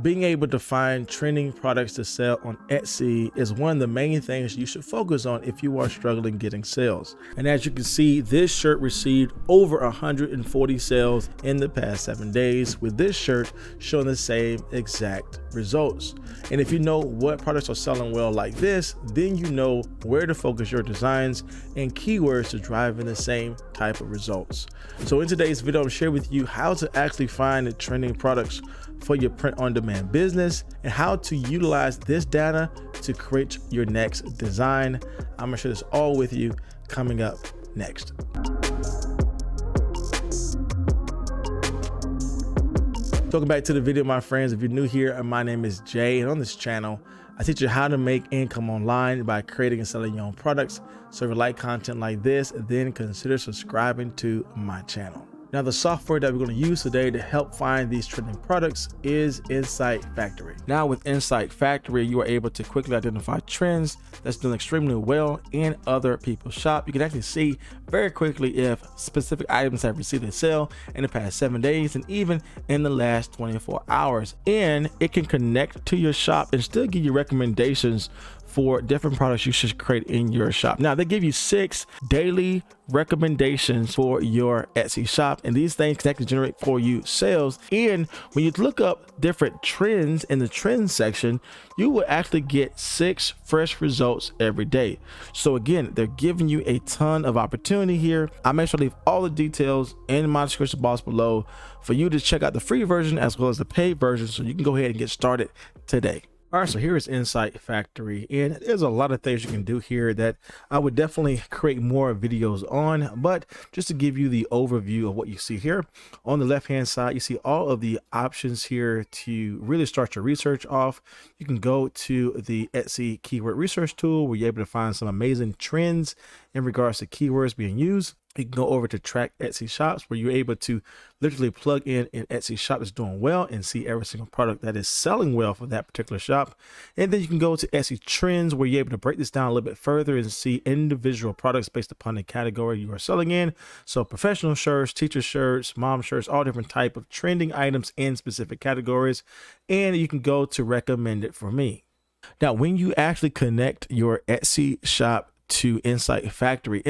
Being able to find trending products to sell on Etsy is one of the main things you should focus on if you are struggling getting sales. And as you can see, this shirt received over 140 sales in the past 7 days, with this shirt showing the same exact results. And if you know what products are selling well like this, then you know where to focus your designs and keywords to drive in the same type of results. So in today's video, I'm sharing with you how to actually find the trending products for your print-on-demand business and how to utilize this data to create your next design. I'm gonna share this all with you coming up next. Welcome back to the video, my friends. If you're new here, my name is Jay, and on this channel, I teach you how to make income online by creating and selling your own products. So if you like content like this, then consider subscribing to my channel. Now, the software that we're going to use today to help find these trending products is Insight Factory. Now, with Insight Factory, you are able to quickly identify trends that's doing extremely well in other people's shop. You can actually see very quickly if specific items have received a sale in the past 7 days and even in the last 24 hours. And it can connect to your shop and still give you recommendations for different products you should create in your shop. Now, they give you 6 daily recommendations for your Etsy shop, and these things can actually generate for you sales. And when you look up different trends in the trends section, you will actually get 6 fresh results every day. So again, they're giving you a ton of opportunity here. I make sure to leave all the details in my description box below for you to check out the free version as well as the paid version, so you can go ahead and get started today. All right, so here is Insight Factory, and there's a lot of things you can do here that I would definitely create more videos on, but just to give you the overview of what you see here, on the left-hand side, you see all of the options here to really start your research off. You can go to the Etsy keyword research tool where you're able to find some amazing trends in regards to keywords being used. You can go over to track Etsy shops where you're able to literally plug in an Etsy shop that's doing well and see every single product that is selling well for that particular shop. And then you can go to Etsy trends where you're able to break this down a little bit further and see individual products based upon the category you are selling in. So professional shirts, teacher shirts, mom shirts, all different type of trending items in specific categories. And you can go to recommend it for me. Now, when you actually connect your Etsy shop to Insight Factory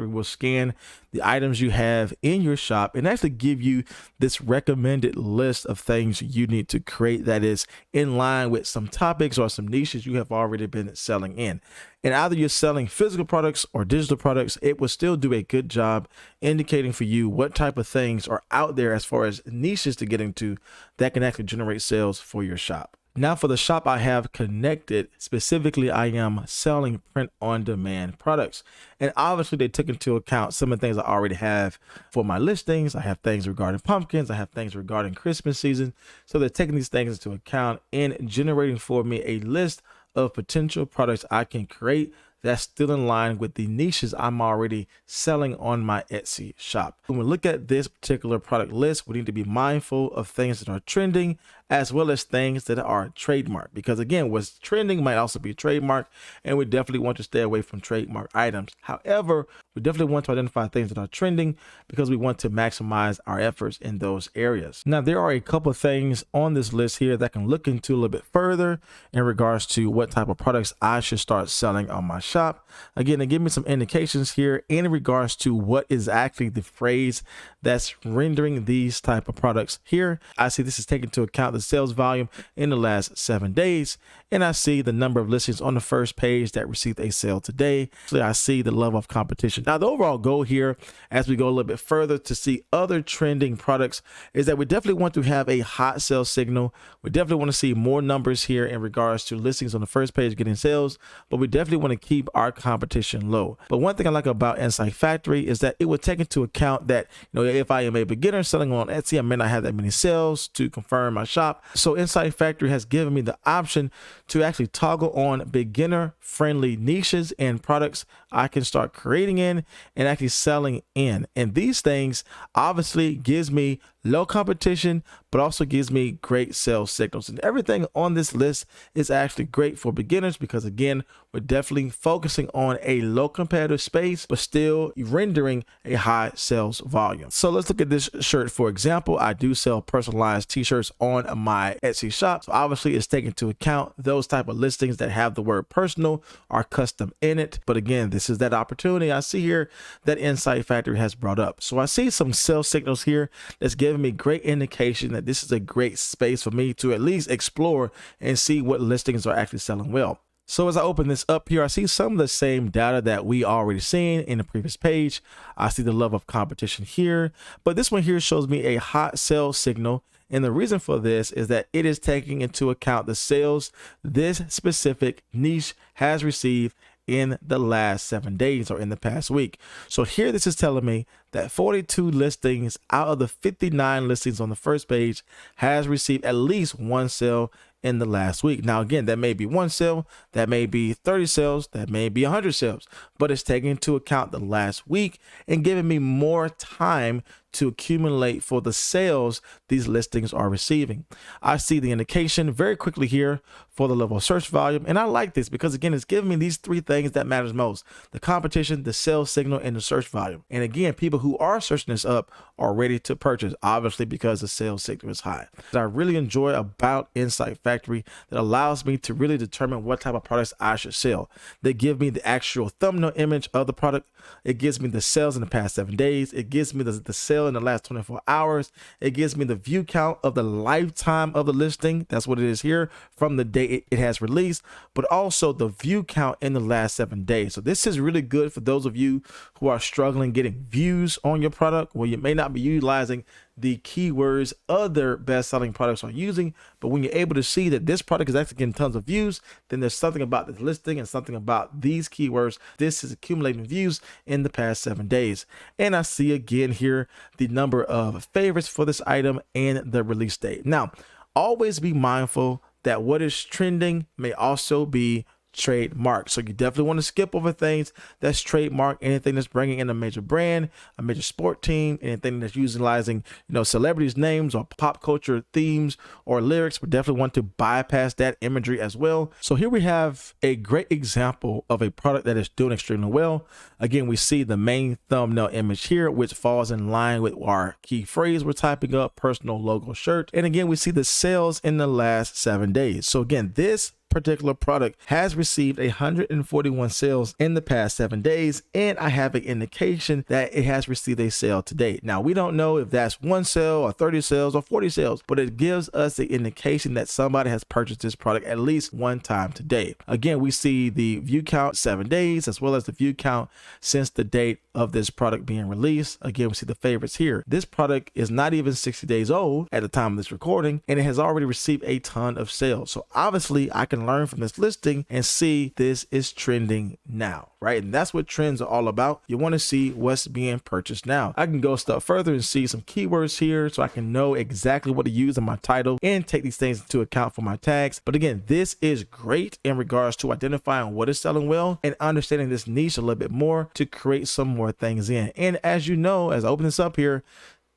will scan the items you have in your shop and actually give you this recommended list of things you need to create that is in line with some topics or some niches you have already been selling in. And either you're selling physical products or digital products, it will still do a good job indicating for you what type of things are out there as far as niches to get into that can actually generate sales for your shop. Now, for the shop I have connected, specifically, I am selling print-on-demand products. And obviously, they took into account some of the things I already have for my listings. I have things regarding pumpkins. I have things regarding Christmas season. So they're taking these things into account and generating for me a list of potential products I can create that's still in line with the niches I'm already selling on my Etsy shop. When we look at this particular product list, we need to be mindful of things that are trending as well as things that are trademarked, because again, what's trending might also be trademarked, and we definitely want to stay away from trademark items. However, we definitely want to identify things that are trending because we want to maximize our efforts in those areas. Now, there are a couple of things on this list here that I can look into a little bit further in regards to what type of products I should start selling on my shop. Again, they give me some indications here in regards to what is actually the phrase that's rendering these type of products here. I see this is taking into account the sales volume in the last 7 days, and I see the number of listings on the first page that received a sale today. So I see the level of competition. Now, the overall goal here, as we go a little bit further to see other trending products, is that we definitely want to have a hot sales signal. We definitely want to see more numbers here in regards to listings on the first page getting sales, but we definitely want to keep our competition low. But one thing I like about Insight Factory is that it will take into account that, if I am a beginner selling on Etsy, I may not have that many sales to confirm my shop. So Insight Factory has given me the option to actually toggle on beginner friendly niches and products I can start creating in and actually selling in. And these things obviously gives me low competition, but also gives me great sales signals. And everything on this list is actually great for beginners because, again, we're definitely focusing on a low competitive space, but still rendering a high sales volume. So let's look at this shirt. For example, I do sell personalized t-shirts on my Etsy shop. So obviously it's taken into account those type of listings that have the word personal or custom in it. But again, this is that opportunity I see here that Insight Factory has brought up. So I see some sales signals here that's giving me great indication that this is a great space for me to at least explore and see what listings are actually selling well. So as I open this up here, I see some of the same data that we already seen in the previous page. I see the level of competition here, but this one here shows me a hot sales signal. And the reason for this is that it is taking into account the sales this specific niche has received in the last 7 days or in the past week. So here this is telling me that 42 listings out of the 59 listings on the first page has received at least one sale in the last week. Now, again, that may be one sale, that may be 30 sales, that may be 100 sales, but it's taking into account the last week and giving me more time to accumulate for the sales these listings are receiving. I see the indication very quickly here for the level of search volume. And I like this because, again, it's giving me these three things that matters most: the competition, the sales signal, and the search volume. And again, people who are searching this up are ready to purchase, obviously because the sales signal is high. What I really enjoy about Insight Factory that allows me to really determine what type of products I should sell. They give me the actual thumbnail image of the product. It gives me the sales in the past 7 days. It gives me the sale in the last 24 hours. It gives me the view count of the lifetime of the listing. That's what it is here from the day it has released, but also the view count in the last 7 days. So this is really good for those of you who are struggling getting views on your product, where you may not be utilizing the keywords other best-selling products are using, but when you're able to see that this product is actually getting tons of views, then there's something about this listing and something about these keywords. This is accumulating views in the past 7 days. And I see again here the number of favorites for this item and the release date. Now, always be mindful that what is trending may also be trademark. So you definitely want to skip over things that's trademark, anything that's bringing in a major brand, a major sport team, anything that's utilizing, celebrities' names or pop culture themes or lyrics. We definitely want to bypass that imagery as well. So here we have a great example of a product that is doing extremely well. Again, we see the main thumbnail image here, which falls in line with our key phrase we're typing up, personal logo shirt. And again, we see the sales in the last 7 days. So again, this particular product has received 141 sales in the past 7 days, and I have an indication that it has received a sale to date. Now, we don't know if that's one sale or 30 sales or 40 sales, but it gives us the indication that somebody has purchased this product at least one time to date. Again, we see the view count 7 days as well as the view count since the date of this product being released. Again, we see the favorites here. This product is not even 60 days old at the time of this recording, and it has already received a ton of sales. So obviously I can learn from this listing and see this is trending now, right? And that's what trends are all about. You want to see what's being purchased now. I can go a step further and see some keywords here so I can know exactly what to use in my title and take these things into account for my tags. But again, this is great in regards to identifying what is selling well and understanding this niche a little bit more to create some more things in. And as you know, as I open this up here,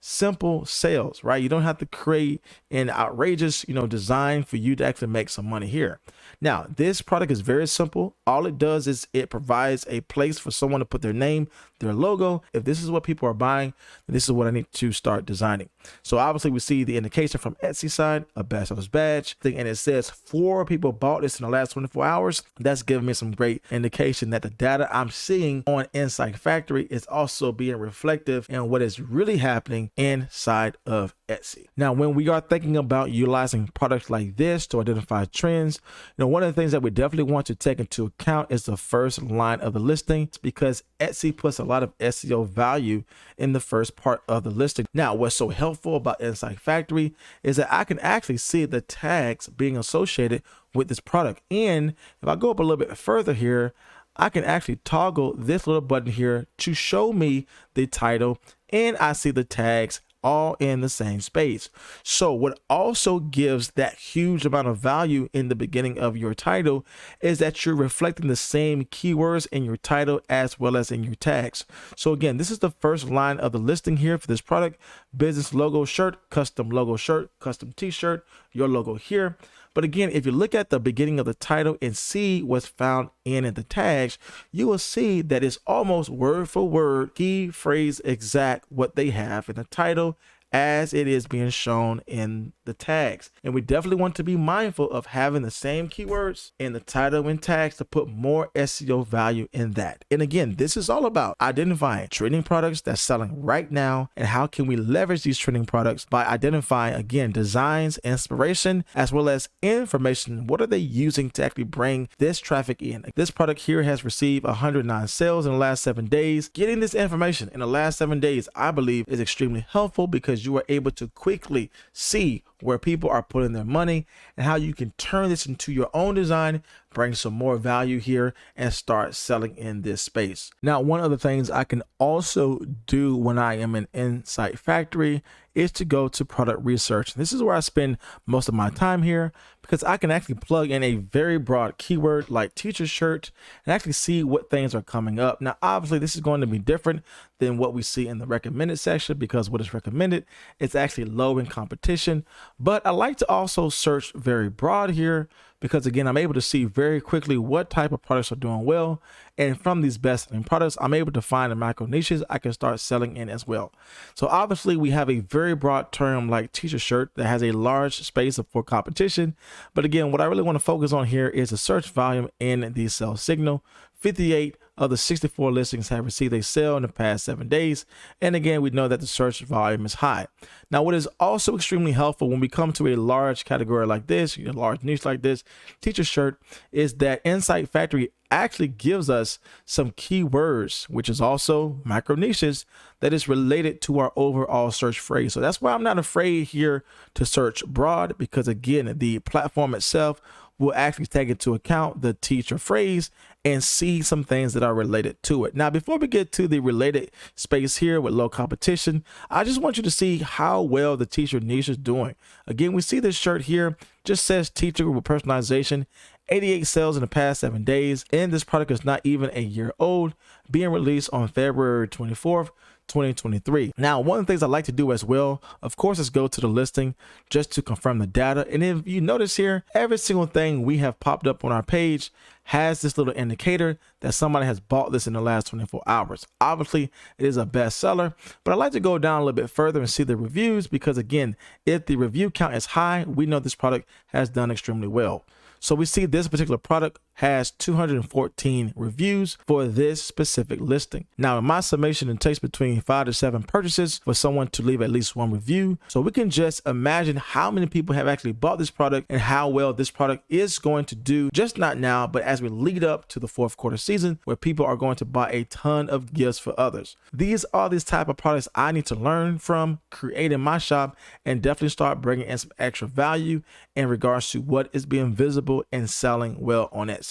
simple sales, right? You don't have to create an outrageous, design for you to actually make some money here. Now, this product is very simple. All it does is it provides a place for someone to put their name, their logo. If this is what people are buying, this is what I need to start designing. So obviously we see the indication from Etsy side, a bestseller's badge thing, and it says 4 people bought this in the last 24 hours. That's giving me some great indication that the data I'm seeing on Insight Factory is also being reflective in what is really happening inside of Etsy. Now, when we are thinking about utilizing products like this to identify trends, one of the things that we definitely want to take into account is the first line of the listing, because Etsy puts a lot of SEO value in the first part of the listing. Now, what's so helpful about Insight Factory is that I can actually see the tags being associated with this product. And if I go up a little bit further here, I can actually toggle this little button here to show me the title, and I see the tags all in the same space. So what also gives that huge amount of value in the beginning of your title is that you're reflecting the same keywords in your title as well as in your tags. So again, this is the first line of the listing here for this product: business logo shirt, custom logo shirt, custom t-shirt, your logo here. But again, if you look at the beginning of the title and see what's found in the tags, you will see that it's almost word for word, key phrase exact what they have in the title as it is being shown in the tags. And we definitely want to be mindful of having the same keywords in the title and tags to put more SEO value in that. And again, this is all about identifying trending products that's selling right now, and how can we leverage these trending products by identifying, again, designs, inspiration, as well as information. What are they using to actually bring this traffic in? This product here has received 109 sales in the last 7 days. Getting this information in the last 7 days, I believe, is extremely helpful because you are able to quickly see where people are putting their money and how you can turn this into your own design, bring some more value here, and start selling in this space. Now, one of the things I can also do when I am in Insight Factory is to go to product research. This is where I spend most of my time here because I can actually plug in a very broad keyword like teacher shirt and actually see what things are coming up. Now, obviously, this is going to be different than what we see in the recommended section because what is recommended is actually low in competition. But I like to also search very broad here because, again, I'm able to see very quickly what type of products are doing well. And from these best-selling products, I'm able to find the micro niches I can start selling in as well. So obviously, we have a very broad term like teacher shirt that has a large space for competition. But again, what I really want to focus on here is the search volume in the sales signal. 58 of the 64 listings have received a sale in the past 7 days. And again, we know that the search volume is high. Now, what is also extremely helpful when we come to a large category like this, a large niche like this, teacher shirt, is that Insight Factory actually gives us some keywords, which is also micro niches, that is related to our overall search phrase. So that's why I'm not afraid here to search broad, because again, the platform itself will actually take into account the teacher phrase and see some things that are related to it. Now, before we get to the related space here with low competition, I just want you to see how well the teacher niche is doing. Again, we see this shirt here, just says teacher with personalization, 88 sales in the past 7 days, and this product is not even a year old, being released on February 24th, 2023. Now, one of the things I like to do as well, of course, is go to the listing just to confirm the data. And if you notice here, every single thing we have popped up on our page has this little indicator that somebody has bought this in the last 24 hours. Obviously, it is a bestseller, but I like to go down a little bit further and see the reviews because, again, if the review count is high, we know this product has done extremely well. So we see this particular product has 214 reviews for this specific listing. Now, in my summation, it takes between 5 to 7 purchases for someone to leave at least one review. So we can just imagine how many people have actually bought this product and how well this product is going to do, just not now, but as we lead up to the fourth quarter season where people are going to buy a ton of gifts for others. These are these type of products I need to learn from, create in my shop, and definitely start bringing in some extra value in regards to what is being visible and selling well on Etsy.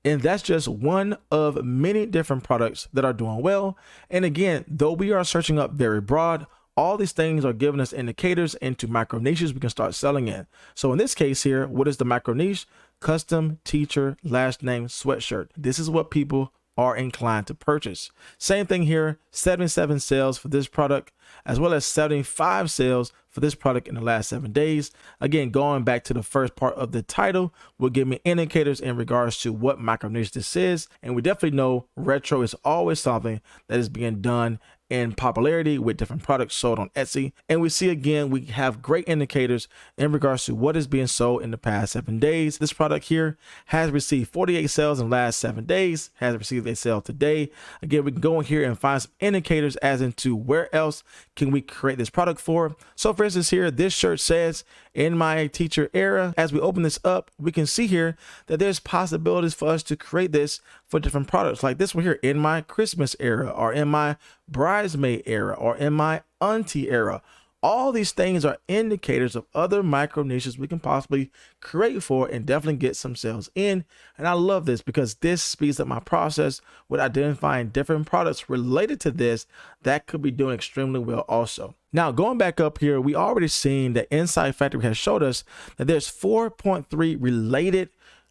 And that's just one of many different products that are doing well. And again, though we are searching up very broad, all these things are giving us indicators into micro niches we can start selling in. So in this case here, what is the micro niche? Custom teacher last name sweatshirt. This is what people are inclined to purchase. Same thing here, 77 sales for this product, as well as 75 sales for this product in the last 7 days. Again, going back to the first part of the title will give me indicators in regards to what micro niche this is. And we definitely know retro is always something that is being done in popularity with different products sold on Etsy. And we see, again, we have great indicators in regards to what is being sold in the past 7 days. This product here has received 48 sales in the last 7 days, has received a sale today. Again, we can go in here and find some indicators as into where else can we create this product for. So for instance here, this shirt says in my teacher era. As we open this up, we can see here that there's possibilities for us to create this for different products like this one here, in my Christmas era, or in my bridesmaid era, or in my auntie era. All these things are indicators of other micro niches we can possibly create for and definitely get some sales in. And I love this because this speeds up my process with identifying different products related to this that could be doing extremely well also. Now, going back up here, we already seen that Insight Factory has showed us that there's 4.3 related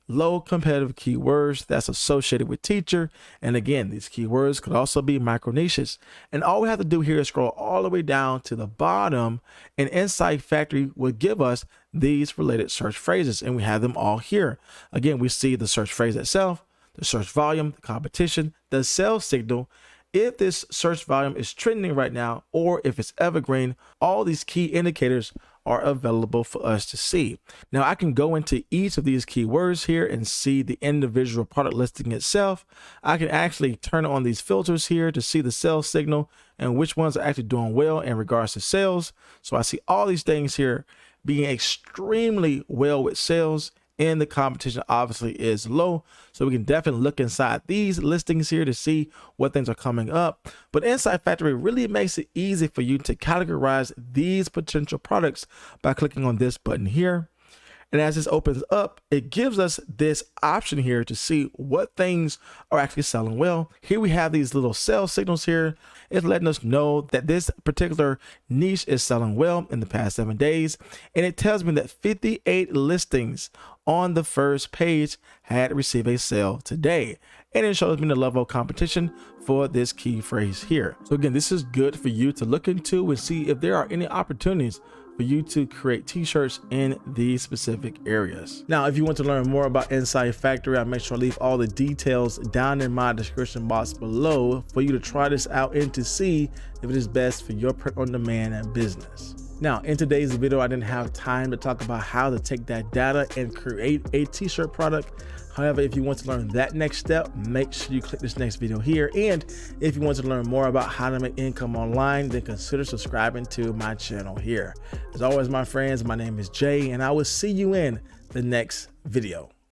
low competitive keywords that's associated with teacher. And again, these keywords could also be micro niches. And all we have to do here is scroll all the way down to the bottom, and Insight Factory will give us these related search phrases, and we have them all here. Again, we see the search phrase itself, the search volume, the competition, the sales signal, if this search volume is trending right now, or if it's evergreen. All these key indicators are available for us to see. Now I can go into each of these keywords here and see the individual product listing itself. I can actually turn on these filters here to see the sales signal and which ones are actually doing well in regards to sales. So I see all these things here being extremely well with sales, and the competition obviously is low. So we can definitely look inside these listings here to see what things are coming up. But Insight Factory really makes it easy for you to categorize these potential products by clicking on this button here. And as this opens up, it gives us this option here to see what things are actually selling well. Here we have these little sales signals here. It's letting us know that this particular niche is selling well in the past 7 days. And it tells me that 58 listings on the first page had received a sale today. And it shows me the level of competition for this key phrase here. So again, this is good for you to look into and see if there are any opportunities for you to create t-shirts in these specific areas. Now, if you want to learn more about Insight Factory, I'll make sure I leave all the details down in my description box below for you to try this out and to see if it is best for your print on demand and business. Now, in today's video, I didn't have time to talk about how to take that data and create a t-shirt product. However, if you want to learn that next step, make sure you click this next video here. And if you want to learn more about how to make income online, then consider subscribing to my channel here. As always, my friends, my name is Jay, and I will see you in the next video.